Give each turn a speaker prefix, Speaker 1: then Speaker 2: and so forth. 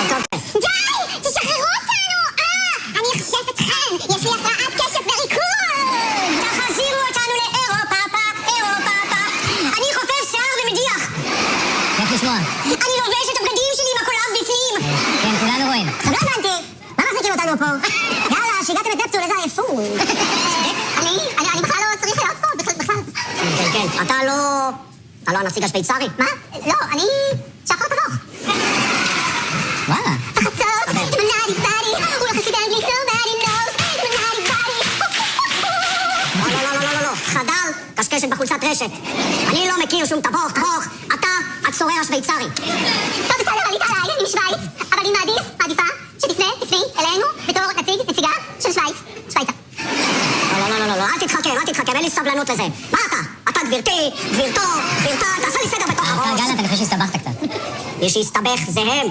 Speaker 1: טוב, טוב.
Speaker 2: די! תשחררו אותנו! אני אחשף אתכם! יש לי הפרעת קשב וריכוז! תחזירו אותנו לאירופה, אירופה. אני חופף שיער ומדיח!
Speaker 1: איך לשמוע?
Speaker 2: אני לובש את הבגדים שלי עם הקולב בפנים!
Speaker 1: כן, כולנו רואים.
Speaker 2: עכשיו לא הבנתי! מה מחזיקים אותנו פה? יאללה, שיגעתם את נפטון, איזה עייפות! אני בכלל לא צריך להיות פה, בכלל.
Speaker 1: כן, כן. אתה לא הנציג השוויצרי?
Speaker 2: מה? לא, אני שחר תבוך.
Speaker 1: וואלה.
Speaker 2: בחצות, מנהלי בדי, הוא לא חסיד אנגלית, nobody knows, מנהלי בדי.
Speaker 1: לא. חדל, קשקשת בחולצת רשת. אני לא מכיר שום תבוך. אתה הצורר השוויצרי.
Speaker 2: טוב, בסדר, עלית עליי, אני משוויץ, אבל אני מעדיפה שתפני אלינו בתור נציגה של שוויצה.
Speaker 1: לא, אל תתחכם, אין לי סבלנות לזה. מה אתה? אתה גבירתי, גבירתה, תעשה לי סדר בתוך הראש.
Speaker 3: גלנט, אני חושב שהסתבכת קצת.
Speaker 1: מי שהסתבך זה הם.